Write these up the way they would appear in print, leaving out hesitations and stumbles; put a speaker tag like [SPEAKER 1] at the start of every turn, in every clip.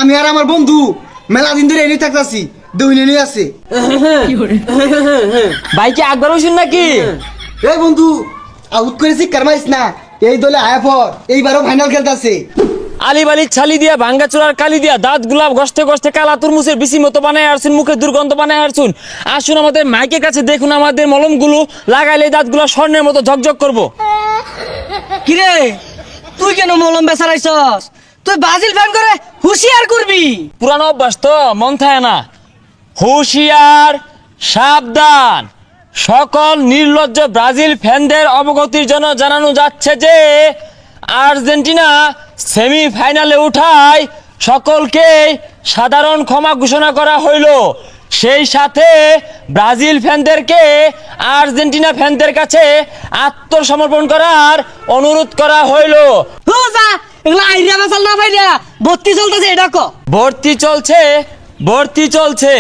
[SPEAKER 1] আমি আর আমার বন্ধু মেলা দিন ধরে এনে থাকতাছি দুইনে নিয়ে আছে।
[SPEAKER 2] ভাই কি একবার হইছেন নাকি?
[SPEAKER 1] এই বন্ধু আউট করেছি কারমাইস না, এই দলে আয়া পর এইবারও ফাইনাল খেলতাছে।
[SPEAKER 2] আলি বালি ছালি দিয়া ভাঙ্গা চোরার কালি দিয়া দাঁত গুলাব গস্তে গস্তে কালা তুরমুসের বিসি মতো বানায় আসুন, মুখে দুর্গন্ধ বানায় আসুন। আসুন আমাদের মাইকের কাছে দেখুন আমাদের মলমগুলো লাগাইলে দাঁতগুলো স্বর্ণের মতো ঝকঝক করবো।
[SPEAKER 3] কিরে তুই কেন মলম বেচারাইছস? তুই ব্রাজিল ফ্যান করে হুঁশিয়ার করবি।
[SPEAKER 2] পুরানো অভ্যাস তো মন থাকে না। হুঁশিয়ার সাবধান, সকল নির্লজ্জ ব্রাজিল ফ্যানদের অবগতির জন্য জানানো যাচ্ছে যে আর্জেন্টিনা সেমিফাইনালে উঠায় সকলকে সাধারণ ক্ষমা ঘোষণা করা হইল। সেই সাথে ব্রাজিল ফ্যানদেরকে আর্জেন্টিনা ফ্যানদের কাছে আত্মসমর্পণ করার অনুরোধ করা হইল।
[SPEAKER 3] এগুলা আইডিয়া বাসাল না ভাইরা ভর্তি চলতেছে, এটা কো
[SPEAKER 2] ভর্তি চলছে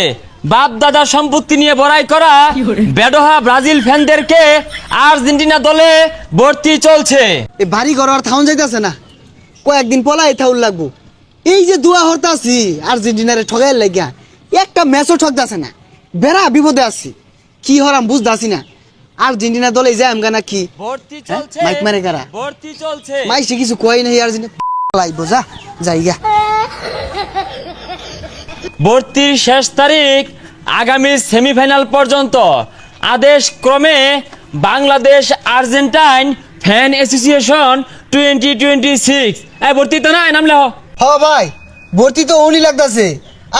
[SPEAKER 2] বাপ দাদার সম্পত্তি নিয়ে বড়াই করা বেডোহা ব্রাজিল ফ্যানদেরকে আর্জেন্টিনা দলে ভর্তি চলছে।
[SPEAKER 1] এই বাড়ি ঘর আর থাউন যাইতাছে না, কয়েকদিন পলাই থাউল লাগবো। এই যে দুয়া হরতাছি আর্জেন্টিনারে ঠগাইল লাগিয়া একটা ম্যাচও ঠকতাছে না, বেড়া বিপদে আছি। কি হরাম বুঝতাছি না, আর্জেন্টিনা দলে যাই আমগা না কি
[SPEAKER 2] ভর্তি চলছে
[SPEAKER 1] মাইক মারে কারা
[SPEAKER 2] ভর্তি চলছে।
[SPEAKER 1] মাইসে কিছু কই নাই আর্জেন্টিনা লাইবো যা যাইগা।
[SPEAKER 2] ভর্তির শেষ তারিখ আগামী সেমিফাইনাল পর্যন্ত। আদেশ ক্রমে বাংলাদেশ আর্জেন্টাইন ফ্যান অ্যাসোসিয়েশন 2026। ভর্তি তো না নামলে
[SPEAKER 1] হ ভাই ভর্তি তো উনি লাগতাছে,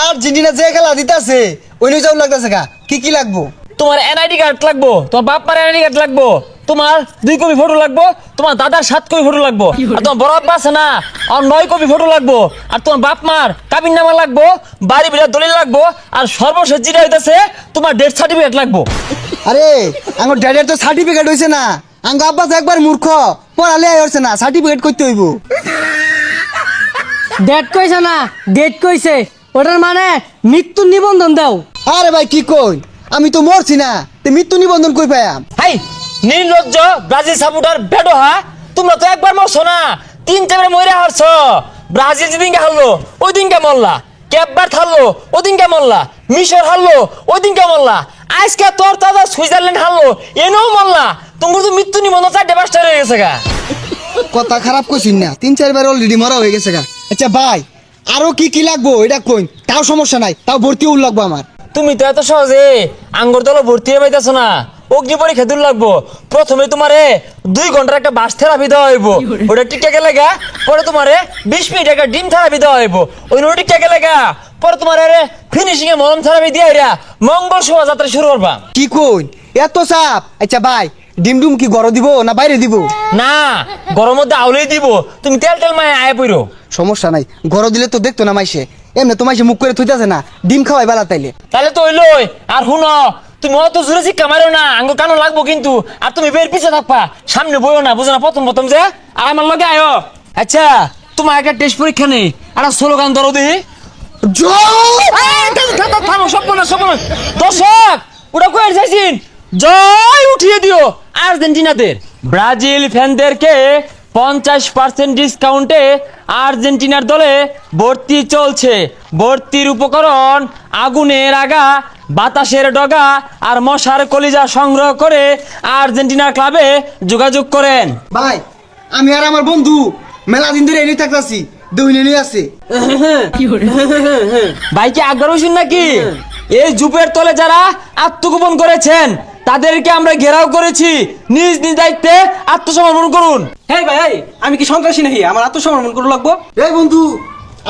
[SPEAKER 1] আর্জেন্টিনা যে খেলা দিতাছে ওই যাও লাগতাছে গা। কি কি লাগবো?
[SPEAKER 2] তোমার এনআইডি কার্ড লাগবো, তোমার বাপ্পার এনআইডি কার্ড লাগবো, তোমার 2 কপি ফটো লাগবো, তোমার দাদার 7 কপি ফটো লাগবো, আর তোমার বড় আব্বা আছে না আর 9 কপি ফটো লাগবো, আর তোমার বাপ মার কাবিন নামা লাগবো, বাড়ি বিলার দলিল লাগবো, আর সর্বশেষ যেটা হইতাছে তোমার ডেথ সার্টিফিকেট লাগবো।
[SPEAKER 1] আরে আঙ্গ ড্যাডের তো সার্টিফিকেট হইছে না, আঙ্গ আব্বা তো একবার মূর্খ, পড়ালে হইছে না, সার্টিফিকেট করতে হইব।
[SPEAKER 3] ডেট কইছে না, ডেট কইছে, ওটার মানে মৃত্যু নিবন্ধন দাও।
[SPEAKER 1] আরে ভাই কি কই, আমি তো মরছি না, তে মৃত্যু নিবন্ধন কই পাইয়াম?
[SPEAKER 2] হাই নির্লজ্জ ব্রাজিল সাপোর্টার বেডোহা, তোমরা তো একবার মরছো না, 3 মরে হারছো। ব্রাজিল যেদিনকে হারলো ওই দিনকে মরলা, ক্যাপবার হারলো ওই দিনকে মরলা, মিশর হারলো ওই দিনকে মরলা, আজকে তোর দাদা সুইজারল্যান্ড হারলো এনেও মরলা। তোমার তো মৃত্যু নিবন্ধন 4-5টা হয়ে গেছে গা।
[SPEAKER 1] কথা খারাপ কইছিস না, 3-4 বার অলরেডি মরা হয়ে গেছে গা। আচ্ছা ভাই আরো কি কি লাগবো এটা কই, তাও সমস্যা নাই, তাও ভর্তি উল লাগবো আমার।
[SPEAKER 2] তুমি তো এত সহজে আঙ্গুর দল ভর্তি হয়ে পাইতেছো না, অগ্নি পরীক্ষা দূর লাগবো। প্রথমে তোমারে 2 ঘন্টার একটা বাস থেরাপি দেওয়া হইব, ওটা টিকা লাগা। পরে তোমারে 20 মিনিট একটা ডিম থেরাপি দেওয়া হইব, ওই টিকা লাগা। পরে তোমার ফিনিশিং এ মলম থেরাপি দিয়ে মঙ্গল শোভাযাত্রা শুরু করবা।
[SPEAKER 1] কি কই এত চাপ? আচ্ছা ভাই ডিম ডুম কি ঘর দিব না বাইরে দিব?
[SPEAKER 2] না গরম মধ্যে আউলেই দিব, তুমি তেল তেল মায়ে আয় পইরো।
[SPEAKER 1] সমস্যা নাই, ঘর দিলে তো দেখতো না মাইসে, এমনি তো মাইসে মুখ করে থইতাছে না, ডিম খাওয়াই বেলা তাইলে।
[SPEAKER 2] তাহলে তো হইলই। আর শুনো তুমি অত জোরে শিক্ষা মারো না, আঙ্গুর কানো লাগবো কিন্তু। আর তুমি বের পিছে থাকবা, সামনে বইও না, বুঝো না? প্রথম যে আর আমার লগে আয়ো। আচ্ছা তোমার একটা টেস্ট পরীক্ষা নেই, একটা স্লোগান ধরো দিই। দর্শক ওটা কয়ে চাইছিন জয় উঠিয়ে দিও আর্জেন্টিনাদের। ব্রাজিল ফ্যানদেরকে 50% ডিসকাউন্টে আর্জেন্টিনার দলে ভর্তি চলছে। ভর্তির উপকরণ আগুনের আগা, বাতাসের ডগা আর মশার কলিজা সংগ্রহ করে আর্জেন্টিনা ক্লাবে যোগাযোগ করেন।
[SPEAKER 1] ভাই আমি আর আমার বন্ধু মেলা দিন ধরে এনে থাকতাছি দুইনে নিয়ে আছে।
[SPEAKER 2] ভাই কি একবার হইছেন নাকি? এই জুপের তলে যারা আত্মগোপন করেছেন তাদেরকে আমরা ঘেরাও করেছি, নিজ নিজ দায়িত্বে আত্মসমর্পণ করুন।
[SPEAKER 4] হেই ভাই, আমি কি সন্ত্রাসী নাকি আমার আত্মসমর্পণ করে লাগবো?
[SPEAKER 1] এই বন্ধু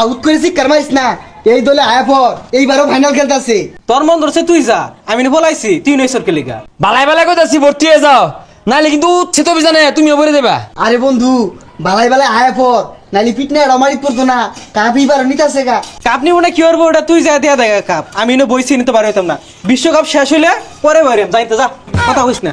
[SPEAKER 1] আউট করেছি কারমাইস না, এই দলে আয়া পর এইবারও ফাইনাল খেলতাছে।
[SPEAKER 4] তোর মন ধরছে তুই যা, আমি না বলাইছি তুই নইসর কে লিগা।
[SPEAKER 2] বালাই বালাই কইতাছি ভর্তি হয়ে যাও, নাহলে কিন্তু উচ্ছেদ অভিযানে তুমিও বলে দেবা।
[SPEAKER 1] আরে বন্ধু বালাই বালাই আয়া পর নাইলে পিটনে রমারি পড়তো না, কাপি বার নিতাছে গা।
[SPEAKER 4] কাপ নিব না কি করবো, ওটা তুই যা দিয়া দেখা কাপ, আমি না বইছি নিতে পারি হইতাম না। বিশ্বকাপ শেষ হইলে পরে বাইরে যাইতে যা, কথা কইস না।